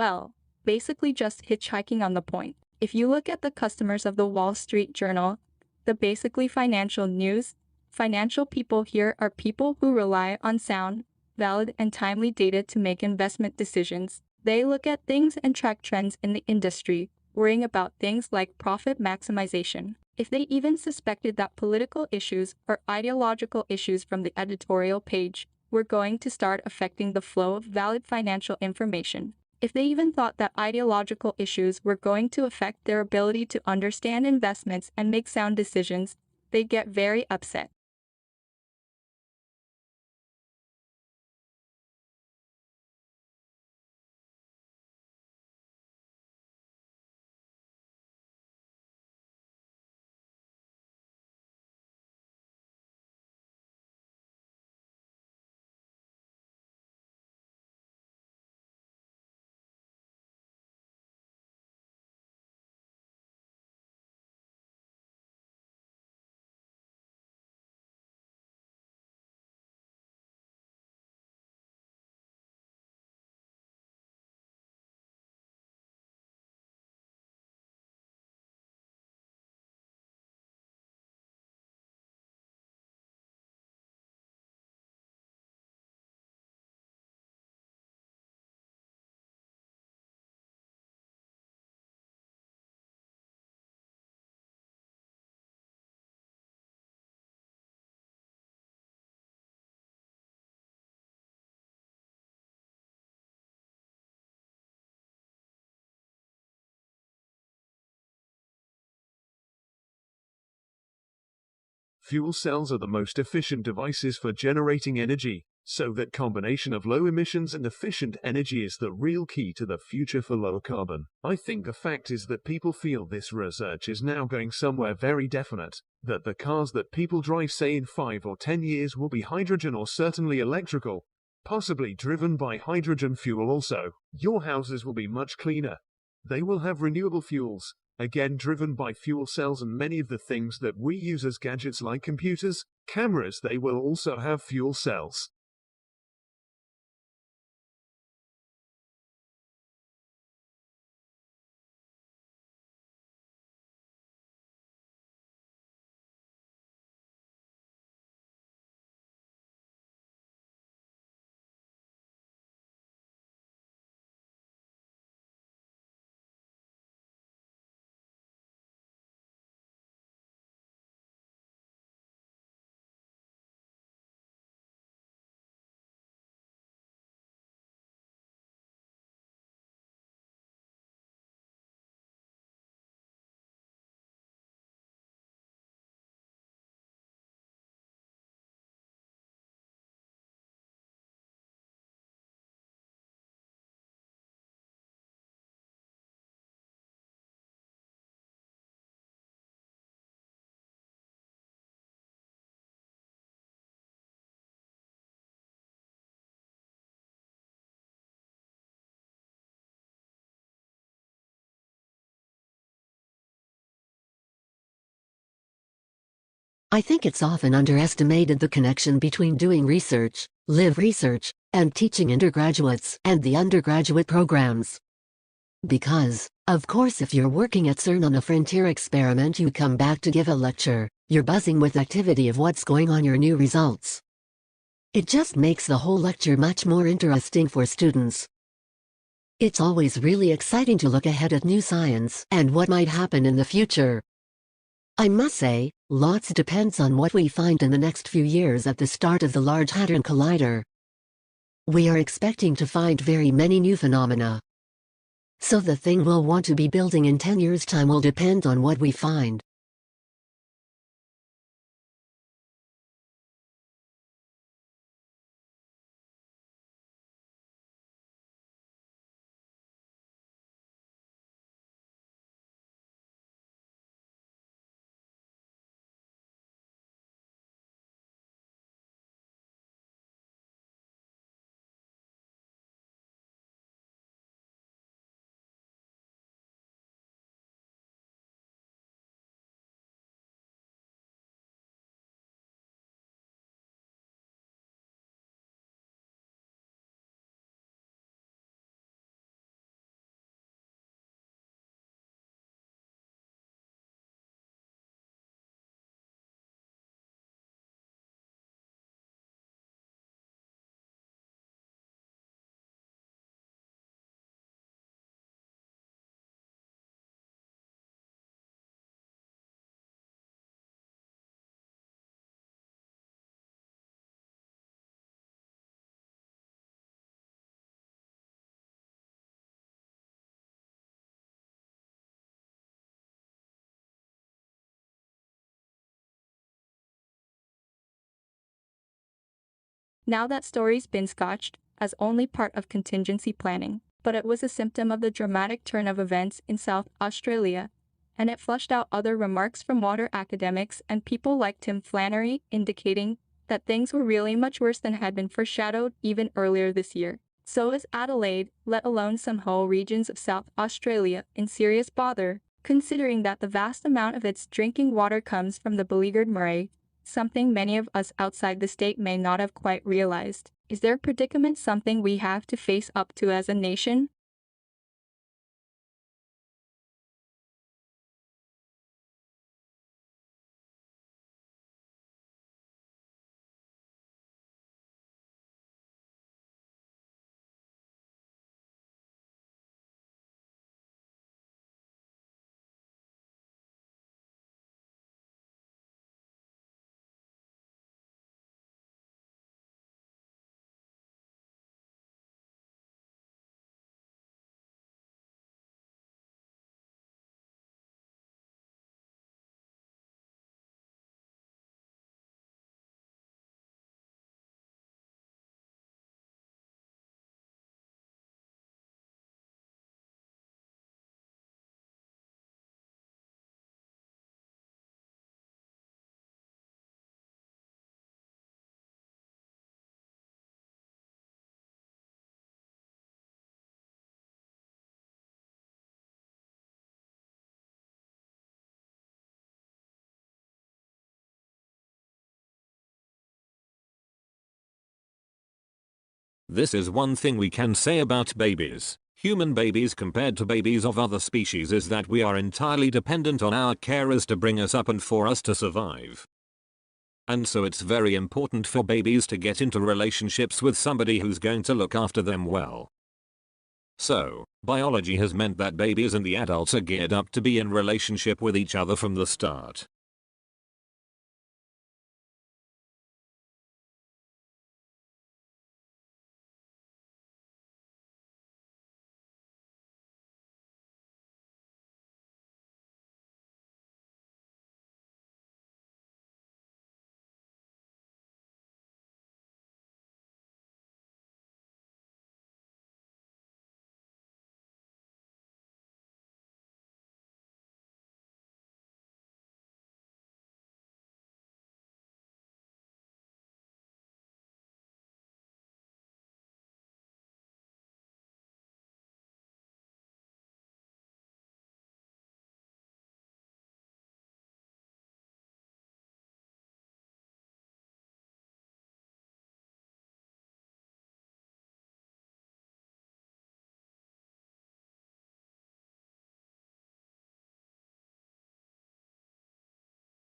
Well, basically just hitchhiking on the point. If you look at the customers of the Wall Street Journal, the basically financial news, financial people here are people who rely on sound, valid and timely data to make investment decisions. They look at things and track trends in the industry, worrying about things like profit maximization. If they even suspected that political issues or ideological issues from the editorial page were going to start affecting the flow of valid financial information, if they even thought that ideological issues were going to affect their ability to understand investments and make sound decisions, they'd get very upset. Fuel cells are the most efficient devices for generating energy, so that combination of low emissions and efficient energy is the real key to the future for low carbon. I think the fact is that people feel this research is now going somewhere very definite, that the cars that people drive say in 5 or 10 years will be hydrogen or certainly electrical, possibly driven by hydrogen fuel also. Your houses will be much cleaner. They will have renewable fuels, again driven by fuel cells, and many of the things that we use as gadgets like computers, cameras, they will also have fuel cells. I think it's often underestimated the connection between doing research, live research, and teaching undergraduates and the undergraduate programs. Because, of course, if you're working at CERN on a frontier experiment, you come back to give a lecture, you're buzzing with activity of what's going on, your new results. It just makes the whole lecture much more interesting for students. It's always really exciting to look ahead at new science and what might happen in the future. I must say, lots depends on what we find in the next few years at the start of the Large Hadron Collider. We are expecting to find very many new phenomena. So the thing we'll want to be building in 10 years' time will depend on what we find. Now that story's been scotched as only part of contingency planning, but it was a symptom of the dramatic turn of events in South Australia, and it flushed out other remarks from water academics and people like Tim Flannery, indicating that things were really much worse than had been foreshadowed even earlier this year. So is Adelaide, let alone some whole regions of South Australia, in serious bother, considering that the vast amount of its drinking water comes from the beleaguered Murray, something many of us outside the state may not have quite realized. Is their predicament something we have to face up to as a nation? This is one thing we can say about babies, human babies compared to babies of other species, is that we are entirely dependent on our carers to bring us up and for us to survive. And so it's very important for babies to get into relationships with somebody who's going to look after them well. So, biology has meant that babies and the adults are geared up to be in relationship with each other from the start.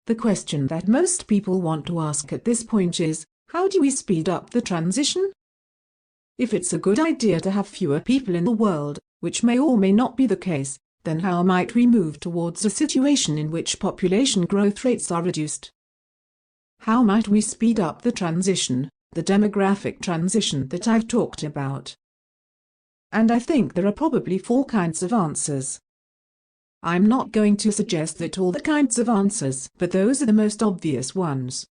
The question that most people want to ask at this point is, how do we speed up the transition? If it's a good idea to have fewer people in the world, which may or may not be the case, then how might we move towards a situation in which population growth rates are reduced? How might we speed up the transition, the demographic transition that I've talked about? And I think there are probably 4 kinds of answers. I'm not going to suggest that all the kinds of answers, but those are the most obvious ones.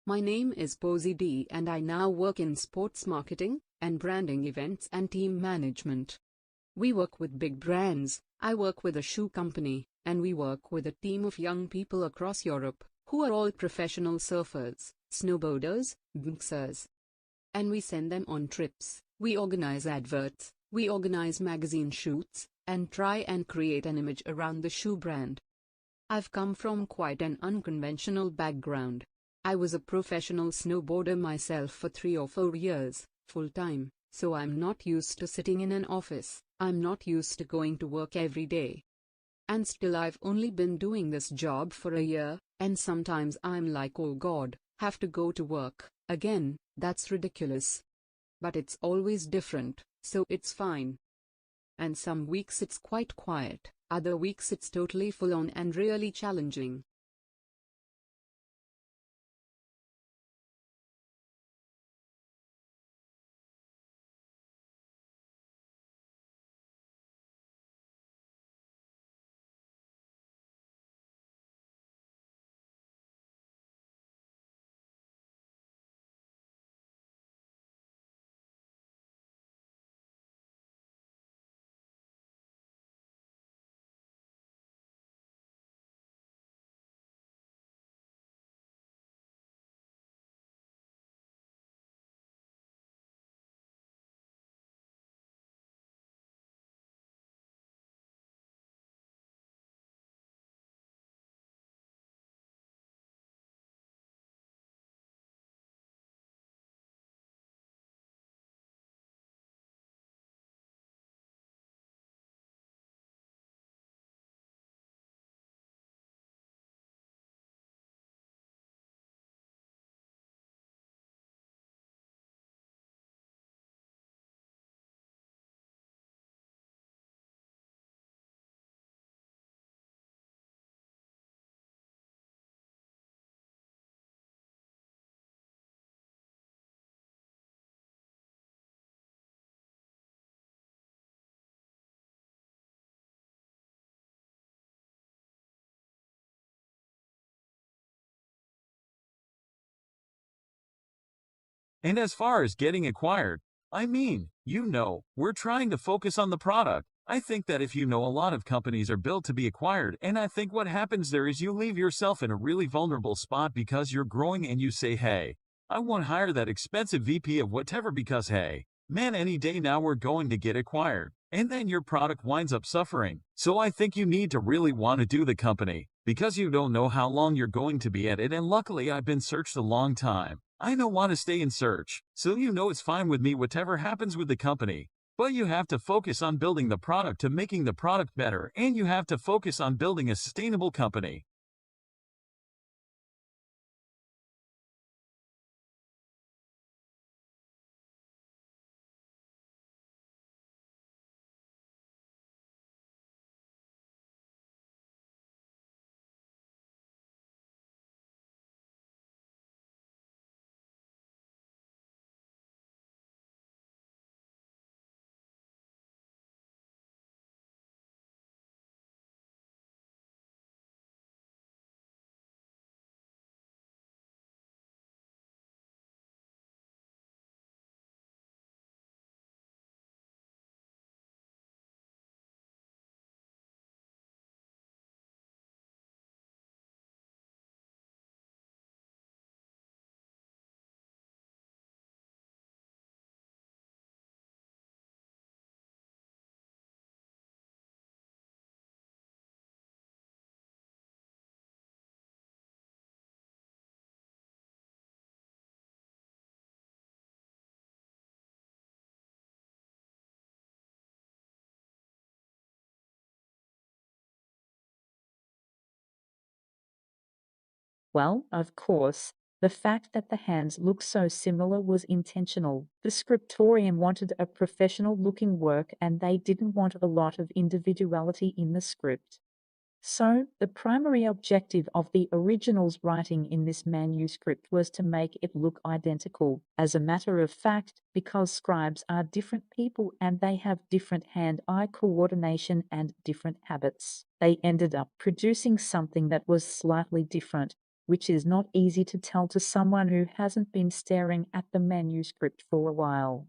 My name is Posey D and I now work in sports marketing and branding, events and team management. We work with big brands. I work with a shoe company, and we work with a team of young people across Europe, who are all professional surfers, snowboarders, BLANKSers. And we send them on trips, we organize adverts, we organize magazine shoots, and try and create an image around the shoe brand. I've come from quite an unconventional background. I was a professional snowboarder myself for 3 or 4 years, full-time, so I'm not used to sitting in an office, I'm not used to going to work every day. And still I've only been doing this job for a year, and sometimes I'm like, oh God, have to go to work again, that's ridiculous. But it's always different, so it's fine. And some weeks it's quite quiet, other weeks it's totally full on and really challenging. And as far as getting acquired, I mean, we're trying to focus on the product. I think that if a lot of companies are built to be acquired, and I think what happens there is you leave yourself in a really vulnerable spot because you're growing and you say, hey, I won't hire that expensive VP of whatever because, hey, man, any day now we're going to get acquired. And then your product winds up suffering. So I think you need to really want to do the company because you don't know how long you're going to be at it. And luckily I've been searched a long time. I don't want to stay in search. So it's fine with me whatever happens with the company. But you have to focus on building the product to making the product better. And you have to focus on building a sustainable company. Well, of course, the fact that the hands look so similar was intentional. The Scriptorium wanted a professional-looking work and they didn't want a lot of individuality in the script. So, the primary objective of the original's writing in this manuscript was to make it look identical. As a matter of fact, because scribes are different people and they have different hand-eye coordination and different habits, they ended up producing something that was slightly different, which is not easy to tell to someone who hasn't been staring at the manuscript for a while.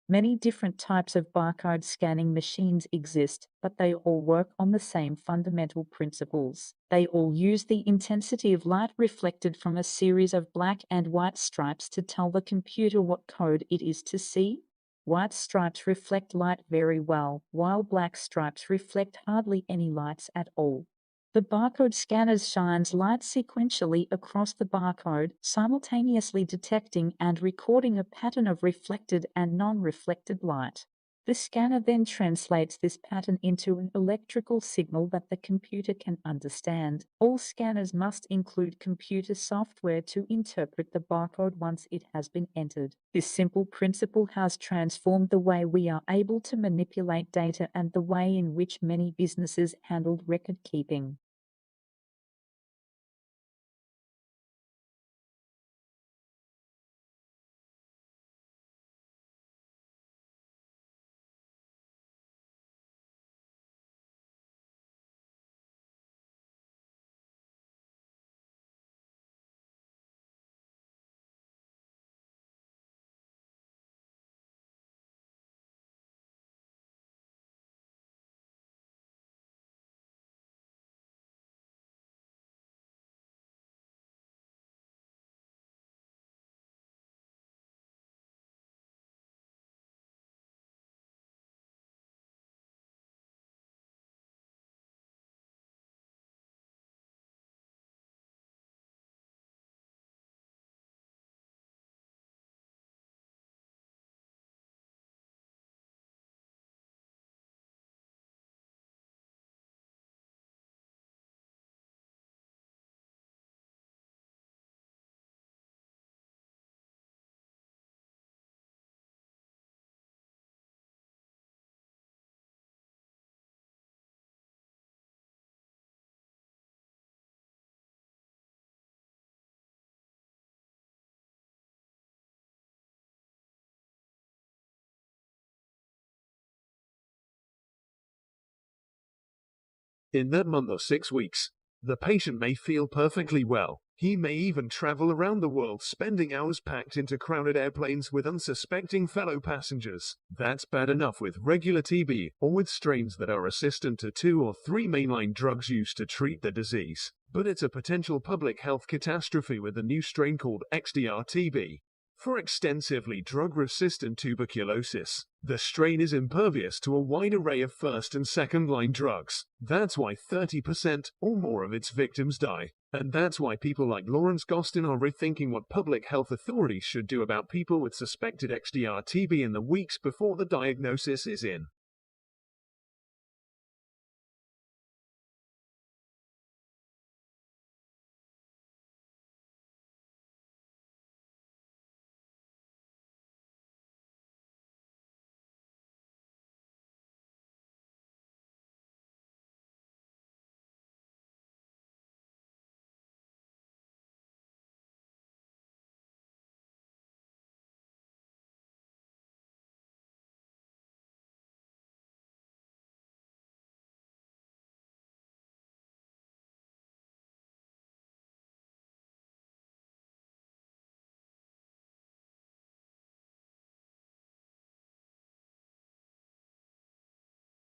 Many different types of barcode scanning machines exist, but they all work on the same fundamental principles. They all use the intensity of light reflected from a series of black and white stripes to tell the computer what code it is to see. White stripes reflect light very well, while black stripes reflect hardly any lights at all. The barcode scanner shines light sequentially across the barcode, simultaneously detecting and recording a pattern of reflected and non-reflected light. The scanner then translates this pattern into an electrical signal that the computer can understand. All scanners must include computer software to interpret the barcode once it has been entered. This simple principle has transformed the way we are able to manipulate data and the way in which many businesses handled record keeping. In that month or 6 weeks, the patient may feel perfectly well. He may even travel around the world, spending hours packed into crowded airplanes with unsuspecting fellow passengers. That's bad enough with regular TB, or with strains that are resistant to 2 or 3 mainline drugs used to treat the disease. But it's a potential public health catastrophe with a new strain called XDR-TB. For extensively drug-resistant tuberculosis, the strain is impervious to a wide array of first and second-line drugs. That's why 30% or more of its victims die. And that's why people like Lawrence Gostin are rethinking what public health authorities should do about people with suspected XDR-TB in the weeks before the diagnosis is in.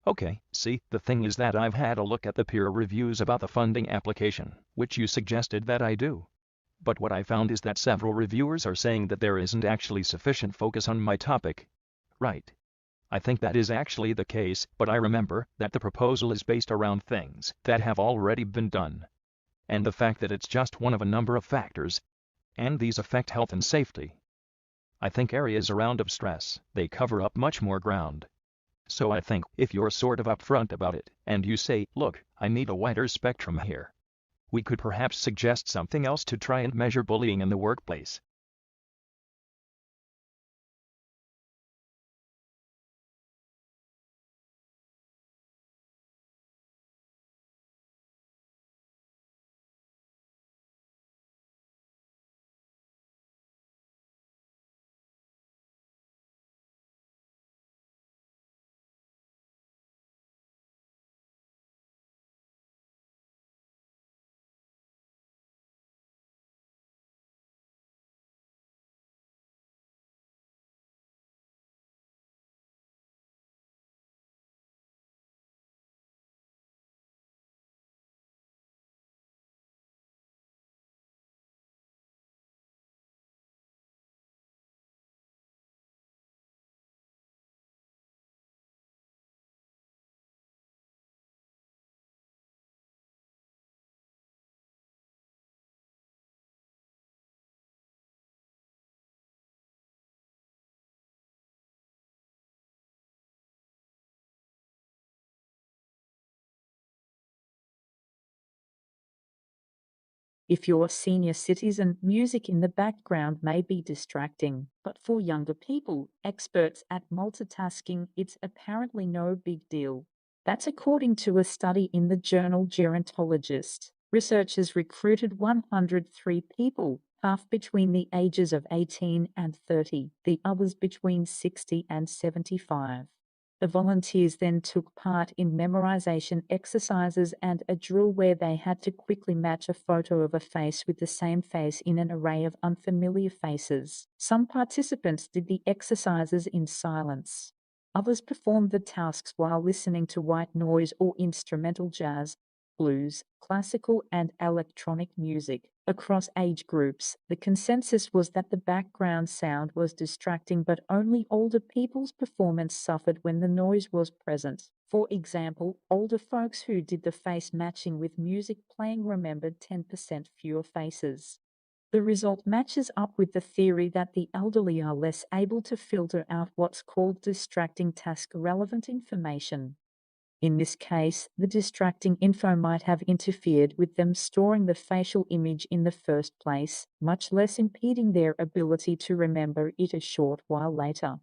Okay, see, the thing is that I've had a look at the peer reviews about the funding application, which you suggested that I do. But what I found is that several reviewers are saying that there isn't actually sufficient focus on my topic. Right. I think that is actually the case, but I remember that the proposal is based around things that have already been done. And the fact that it's just one of a number of factors, and these affect health and safety. I think areas around of stress, they cover up much more ground. So I think if you're sort of upfront about it, and you say, look, I need a wider spectrum here, we could perhaps suggest something else to try and measure bullying in the workplace. If you're a senior citizen, music in the background may be distracting, but for younger people, experts at multitasking, it's apparently no big deal. That's according to a study in the journal Gerontologist. Researchers recruited 103 people, half between the ages of 18 and 30, the others between 60 and 75. The volunteers then took part in memorization exercises and a drill where they had to quickly match a photo of a face with the same face in an array of unfamiliar faces. Some participants did the exercises in silence. Others performed the tasks while listening to white noise or instrumental jazz, blues, classical, and electronic music. Across age groups, the consensus was that the background sound was distracting, but only older people's performance suffered when the noise was present. For example, older folks who did the face matching with music playing remembered 10% fewer faces. The result matches up with the theory that the elderly are less able to filter out what's called distracting task-relevant information. In this case, the distracting info might have interfered with them storing the facial image in the first place, much less impeding their ability to remember it a short while later.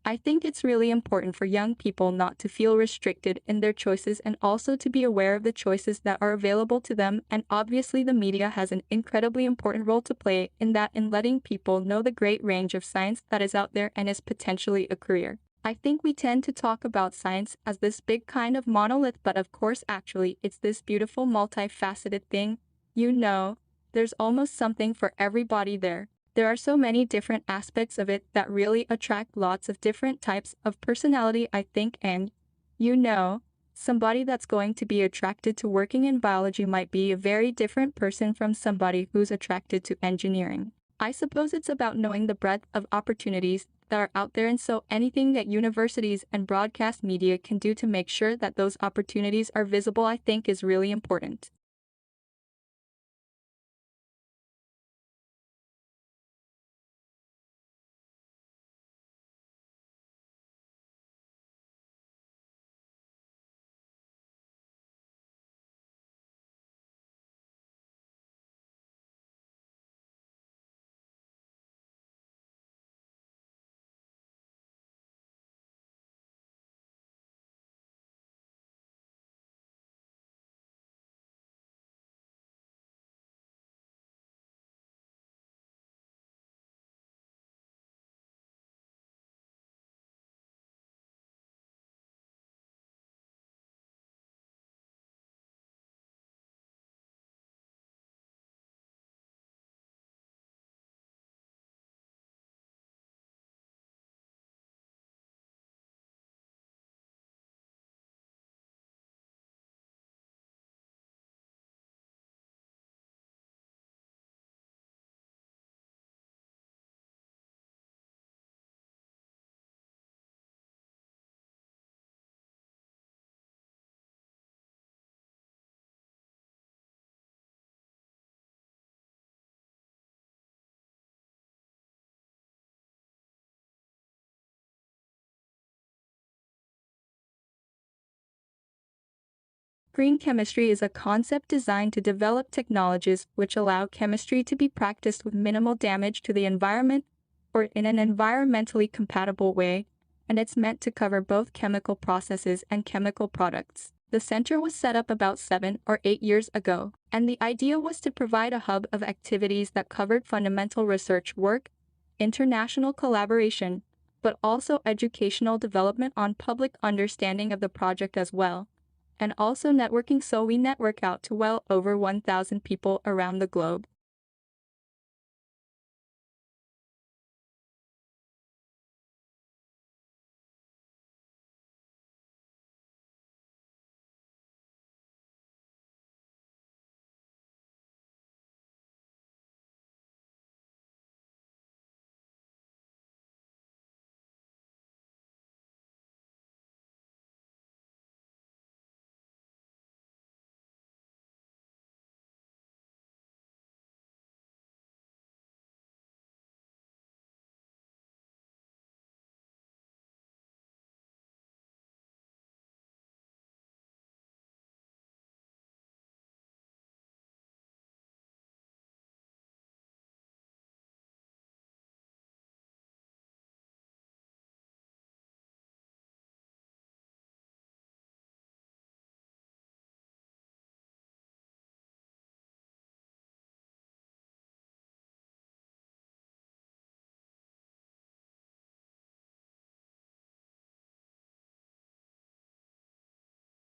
I think it's really important for young people not to feel restricted in their choices and also to be aware of the choices that are available to them, and obviously the media has an incredibly important role to play in that, in letting people know the great range of science that is out there and is potentially a career. I think we tend to talk about science as this big kind of monolith, but of course actually it's this beautiful multifaceted thing. There's almost something for everybody there. There are so many different aspects of it that really attract lots of different types of personality, I think, and, somebody that's going to be attracted to working in biology might be a very different person from somebody who's attracted to engineering. I suppose it's about knowing the breadth of opportunities that are out there, and so anything that universities and broadcast media can do to make sure that those opportunities are visible, I think, is really important. Green chemistry is a concept designed to develop technologies which allow chemistry to be practiced with minimal damage to the environment or in an environmentally compatible way, and it's meant to cover both chemical processes and chemical products. The center was set up about 7 or 8 years ago, and the idea was to provide a hub of activities that covered fundamental research work, international collaboration, but also educational development on public understanding of the project as well, and also networking, so we network out to well over 1,000 people around the globe.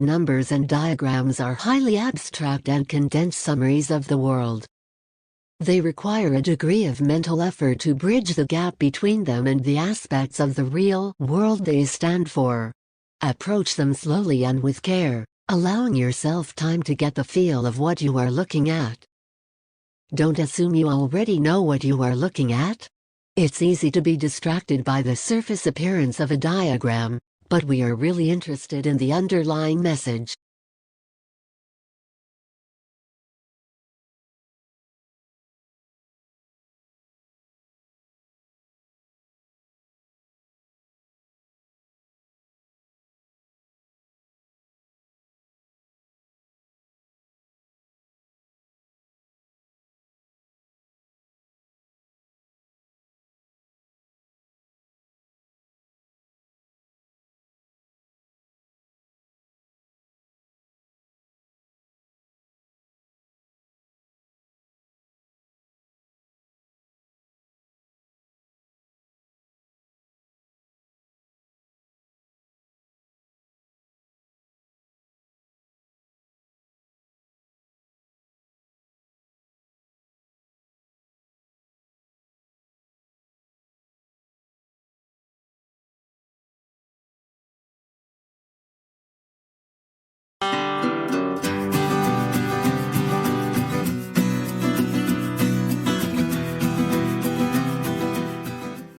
Numbers and diagrams are highly abstract and condensed summaries of the world. They require a degree of mental effort to bridge the gap between them and the aspects of the real world they stand for. Approach them slowly and with care, allowing yourself time to get the feel of what you are looking at. Don't assume you already know what you are looking at. It's easy to be distracted by the surface appearance of a diagram, but we are really interested in the underlying message.